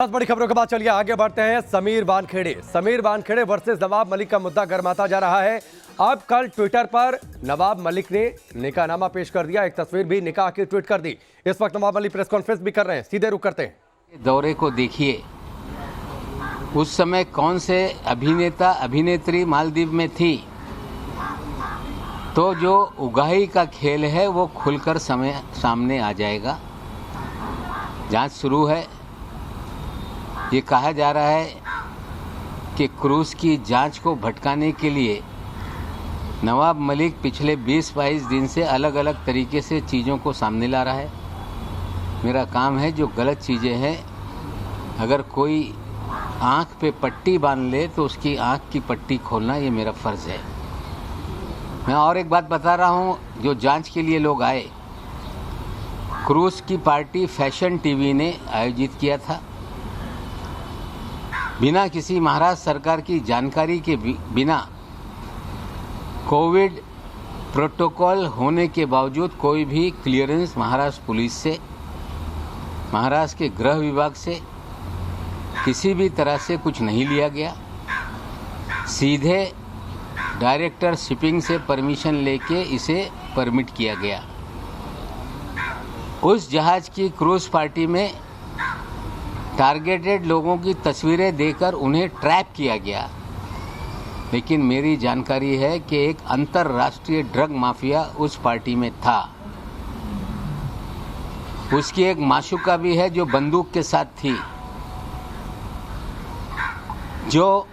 बहुत बड़ी खबरों के बाद चलिए आगे बढ़ते हैं। समीर वानखेड़े वर्सेस नवाब मलिक का मुद्दा गर्माता जा रहा है। अब कल ट्विटर पर नवाब मलिक ने निकाहनामा पेश कर दिया, एक तस्वीर भी निकाह की ट्वीट कर दी। इस वक्त नवाब मलिक प्रेस कॉन्फ्रेंस भी कर रहे हैं, सीधे रुख करते हैं। दौरे को देखिए, उस समय कौन से अभिनेता अभिनेत्री मालदीव में थी, तो जो उगाही का खेल है वो खुलकर सामने आ जाएगा। जांच शुरू है। ये कहा जा रहा है कि क्रूज की जांच को भटकाने के लिए नवाब मलिक पिछले 20-22 दिन से अलग अलग तरीके से चीज़ों को सामने ला रहा है। मेरा काम है जो गलत चीज़ें हैं, अगर कोई आँख पे पट्टी बांध ले तो उसकी आँख की पट्टी खोलना ये मेरा फ़र्ज़ है। मैं और एक बात बता रहा हूँ, जो जांच के लिए लोग आए, क्रूज की पार्टी फैशन टीवी ने आयोजित किया था। बिना किसी महाराष्ट्र सरकार की जानकारी के बिना कोविड प्रोटोकॉल होने के बावजूद कोई भी क्लियरेंस महाराष्ट्र पुलिस से, महाराष्ट्र के गृह विभाग से किसी भी तरह से कुछ नहीं लिया गया। सीधे डायरेक्टर शिपिंग से परमिशन लेके इसे परमिट किया गया। उस जहाज की क्रूज पार्टी में टारगेटेड लोगों की तस्वीरें देकर उन्हें ट्रैप किया गया। लेकिन मेरी जानकारी है कि एक अंतर्राष्ट्रीय ड्रग माफिया उस पार्टी में था। उसकी एक माशूका भी है जो बंदूक के साथ थी, जो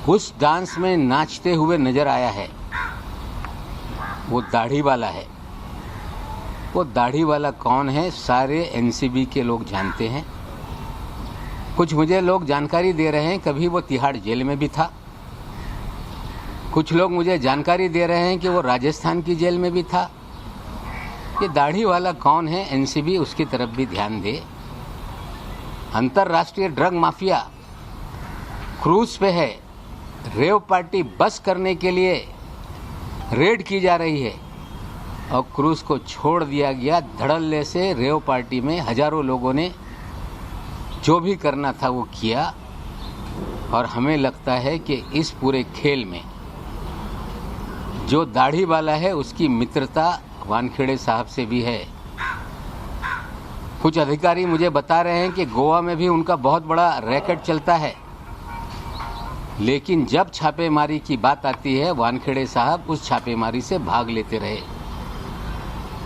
उस डांस में नाचते हुए नजर आया है। वो दाढ़ी वाला है। वो दाढ़ी वाला कौन है, सारे एनसीबी के लोग जानते हैं। कुछ मुझे लोग जानकारी दे रहे हैं कभी वो तिहाड़ जेल में भी था। कुछ लोग मुझे जानकारी दे रहे हैं कि वो राजस्थान की जेल में भी था। ये दाढ़ी वाला कौन है, एनसीबी उसकी तरफ भी ध्यान दे। अंतर्राष्ट्रीय ड्रग माफिया क्रूज पे है। रेव पार्टी बस करने के लिए रेड की जा रही है और क्रूज को छोड़ दिया गया। धड़ल्ले से रेव पार्टी में हजारों लोगों ने जो भी करना था वो किया। और हमें लगता है कि इस पूरे खेल में जो दाढ़ी वाला है उसकी मित्रता वानखेड़े साहब से भी है। कुछ अधिकारी मुझे बता रहे हैं कि गोवा में भी उनका बहुत बड़ा रैकेट चलता है। लेकिन जब छापेमारी की बात आती है, वानखेड़े साहब उस छापेमारी से भाग लेते रहे।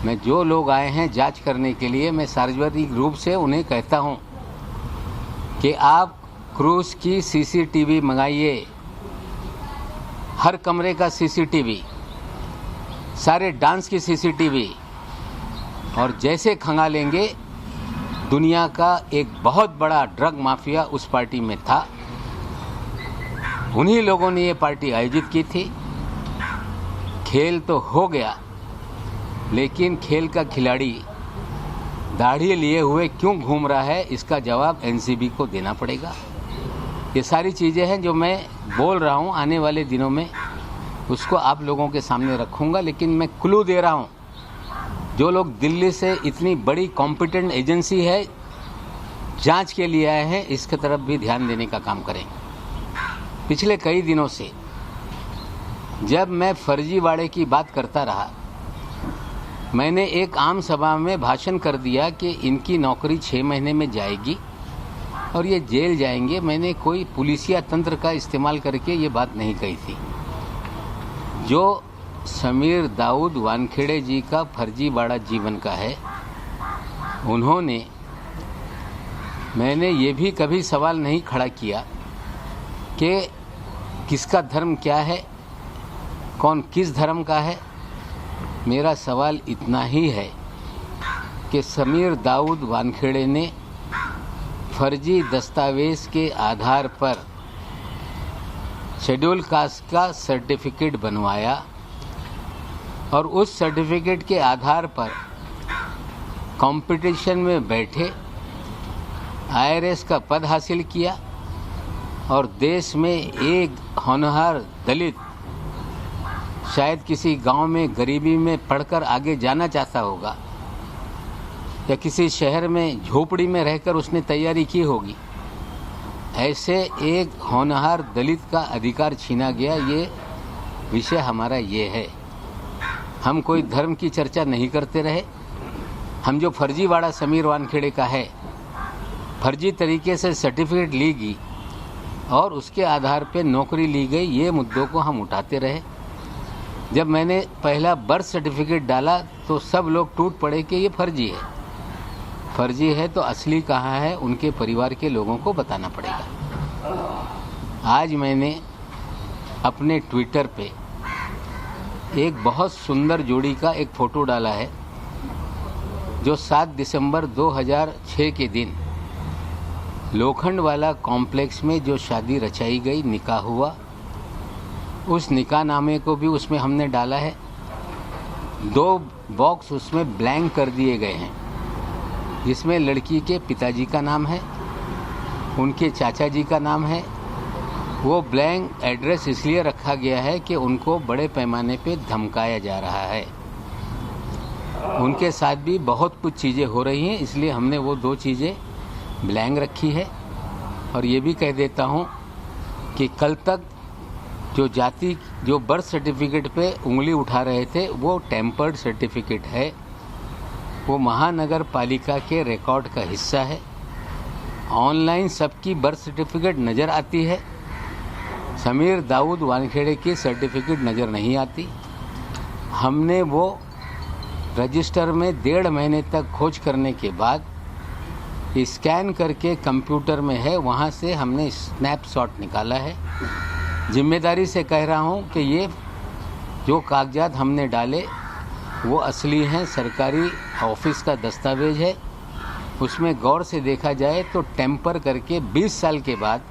मैं जो लोग आए हैं जांच करने के लिए, मैं सार्वजनिक रूप से उन्हें कहता हूं कि आप क्रूज की सीसीटीवी मंगाइए, हर कमरे का सीसीटीवी, सारे डांस की सीसीटीवी, और जैसे खंगालेंगे दुनिया का एक बहुत बड़ा ड्रग माफिया उस पार्टी में था। उन्हीं लोगों ने ये पार्टी आयोजित की थी। खेल तो हो गया, लेकिन खेल का खिलाड़ी दाढ़ी लिए हुए क्यों घूम रहा है, इसका जवाब एनसीबी को देना पड़ेगा। ये सारी चीज़ें हैं जो मैं बोल रहा हूँ, आने वाले दिनों में उसको आप लोगों के सामने रखूँगा। लेकिन मैं क्लू दे रहा हूँ, जो लोग दिल्ली से इतनी बड़ी कॉम्पिटेंट एजेंसी है जांच के लिए आए हैं, इसके तरफ भी ध्यान देने का काम करेंगे। पिछले कई दिनों से जब मैं फर्जीवाड़े की बात करता रहा, मैंने एक आम सभा में भाषण कर दिया कि इनकी नौकरी 6 महीने में जाएगी और ये जेल जाएंगे। मैंने कोई पुलिसिया तंत्र का इस्तेमाल करके ये बात नहीं कही थी। जो समीर दाऊद वानखेड़े जी का फर्जीवाड़ा जीवन का है, उन्होंने, मैंने ये भी कभी सवाल नहीं खड़ा किया कि किसका धर्म क्या है, कौन किस धर्म का है। मेरा सवाल इतना ही है कि समीर दाऊद वानखेड़े ने फर्जी दस्तावेज के आधार पर शेड्यूल कास्ट का सर्टिफिकेट बनवाया और उस सर्टिफिकेट के आधार पर कंपटीशन में बैठे, आईआरएस का पद हासिल किया और देश में एक होनहार दलित, शायद किसी गांव में गरीबी में पढ़कर आगे जाना चाहता होगा, या किसी शहर में झोपड़ी में रहकर उसने तैयारी की होगी। ऐसे एक होनहार दलित का अधिकार छीना गया, ये विषय हमारा ये है। हम कोई धर्म की चर्चा नहीं करते रहे। हम जो फर्जीवाड़ा समीर वानखेड़े का है, फर्जी तरीके से सर्टिफिकेट ली गई और उसके आधार पे नौकरी ली गई, ये मुद्दों को हम उठाते रहे। जब मैंने पहला बर्थ सर्टिफिकेट डाला तो सब लोग टूट पड़े कि ये फर्जी है। फर्जी है तो असली कहाँ है, उनके परिवार के लोगों को बताना पड़ेगा। आज मैंने अपने ट्विटर पे एक बहुत सुंदर जोड़ी का एक फ़ोटो डाला है, जो 7 दिसंबर 2006 के दिन लोखंडवाला कॉम्प्लेक्स में जो शादी रचाई गई, निकाह हुआ, उस निकाह नामे को भी उसमें हमने डाला है। 2 बॉक्स उसमें ब्लैंक कर दिए गए हैं, जिसमें लड़की के पिताजी का नाम है, उनके चाचा जी का नाम है। वो ब्लैंक एड्रेस इसलिए रखा गया है कि उनको बड़े पैमाने पे धमकाया जा रहा है। उनके साथ भी बहुत कुछ चीज़ें हो रही हैं, इसलिए हमने वो 2 चीज़ें ब्लैंक रखी है। और ये भी कह देता हूँ कि कल तक जो बर्थ सर्टिफिकेट पे उंगली उठा रहे थे, वो टेम्पर्ड सर्टिफिकेट है। वो महानगर पालिका के रिकॉर्ड का हिस्सा है। ऑनलाइन सबकी बर्थ सर्टिफिकेट नज़र आती है, समीर दाऊद वानखेड़े की सर्टिफिकेट नज़र नहीं आती। हमने वो रजिस्टर में 1.5 महीने तक खोज करने के बाद स्कैन करके कंप्यूटर में है, वहाँ से हमने स्नैपशॉट निकाला है। जिम्मेदारी से कह रहा हूँ कि ये जो कागजात हमने डाले वो असली हैं, सरकारी ऑफिस का दस्तावेज है। उसमें गौर से देखा जाए तो टेम्पर करके 20 साल के बाद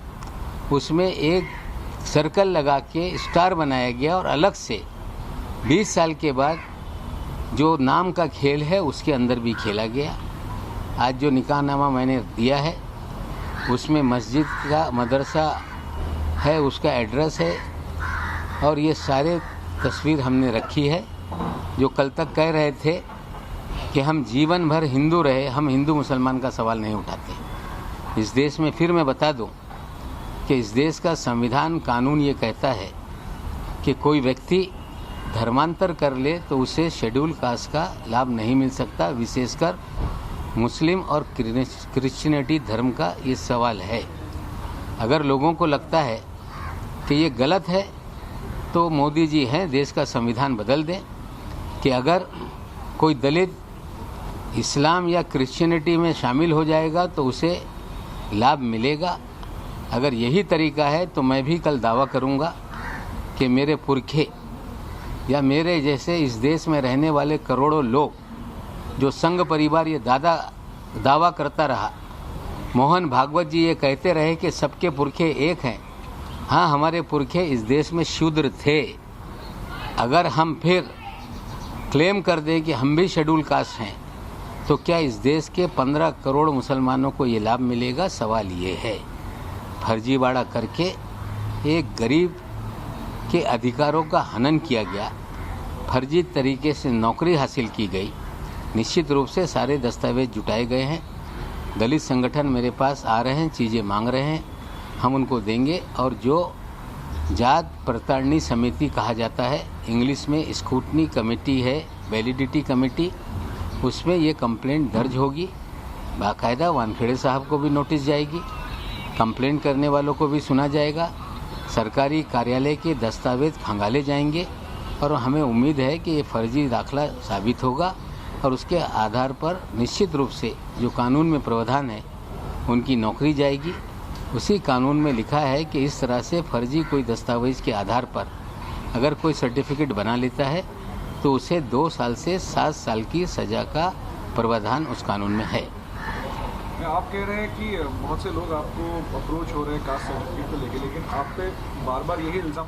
उसमें एक सर्कल लगा के स्टार बनाया गया और अलग से 20 साल के बाद जो नाम का खेल है उसके अंदर भी खेला गया। आज जो निकाहनामा मैंने दिया है उसमें मस्जिद का मदरसा है, उसका एड्रेस है, और ये सारे तस्वीर हमने रखी है। जो कल तक कह रहे थे कि हम जीवन भर हिंदू रहे, हम हिंदू मुसलमान का सवाल नहीं उठाते। इस देश में फिर मैं बता दूं कि इस देश का संविधान कानून ये कहता है कि कोई व्यक्ति धर्मांतर कर ले तो उसे शेड्यूल कास्ट का लाभ नहीं मिल सकता। विशेषकर मुस्लिम और क्रिश्चियनिटी धर्म का ये सवाल है। अगर लोगों को लगता है कि ये गलत है तो मोदी जी हैं, देश का संविधान बदल दें कि अगर कोई दलित इस्लाम या क्रिश्चियनिटी में शामिल हो जाएगा तो उसे लाभ मिलेगा। अगर यही तरीका है तो मैं भी कल दावा करूंगा कि मेरे पुरखे या मेरे जैसे इस देश में रहने वाले करोड़ों लोग, जो संघ परिवार ये दावा करता रहा, मोहन भागवत जी ये कहते रहे कि सबके पुरखे एक हैं। हाँ, हमारे पुरखे इस देश में शूद्र थे। अगर हम फिर क्लेम कर दें कि हम भी शेड्यूल कास्ट हैं तो क्या इस देश के 15 करोड़ मुसलमानों को ये लाभ मिलेगा? सवाल ये है। फर्जीवाड़ा करके एक गरीब के अधिकारों का हनन किया गया, फर्जी तरीके से नौकरी हासिल की गई। निश्चित रूप से सारे दस्तावेज जुटाए गए हैं। दलित संगठन मेरे पास आ रहे हैं, चीज़ें मांग रहे हैं, हम उनको देंगे। और जो जात प्रताड़नी समिति कहा जाता है, इंग्लिश में स्क्रूटनी कमेटी है, वैलिडिटी कमेटी, उसमें ये कंप्लेंट दर्ज होगी। बाकायदा वानखेड़े साहब को भी नोटिस जाएगी, कंप्लेंट करने वालों को भी सुना जाएगा, सरकारी कार्यालय के दस्तावेज खंगाले जाएंगे और हमें उम्मीद है कि ये फर्जी दाखला साबित होगा और उसके आधार पर निश्चित रूप से जो कानून में प्रावधान है उनकी नौकरी जाएगी। उसी कानून में लिखा है कि इस तरह से फर्जी कोई दस्तावेज के आधार पर अगर कोई सर्टिफिकेट बना लेता है तो उसे 2 साल से 7 साल की सज़ा का प्रावधान उस कानून में है। आप कह रहे हैं कि बहुत से लोग आपको अप्रोच हो रहे हैं कास्ट सर्टिफिकेट को लेकर, लेकिन आप पे बार बार यही इल्ज़ाम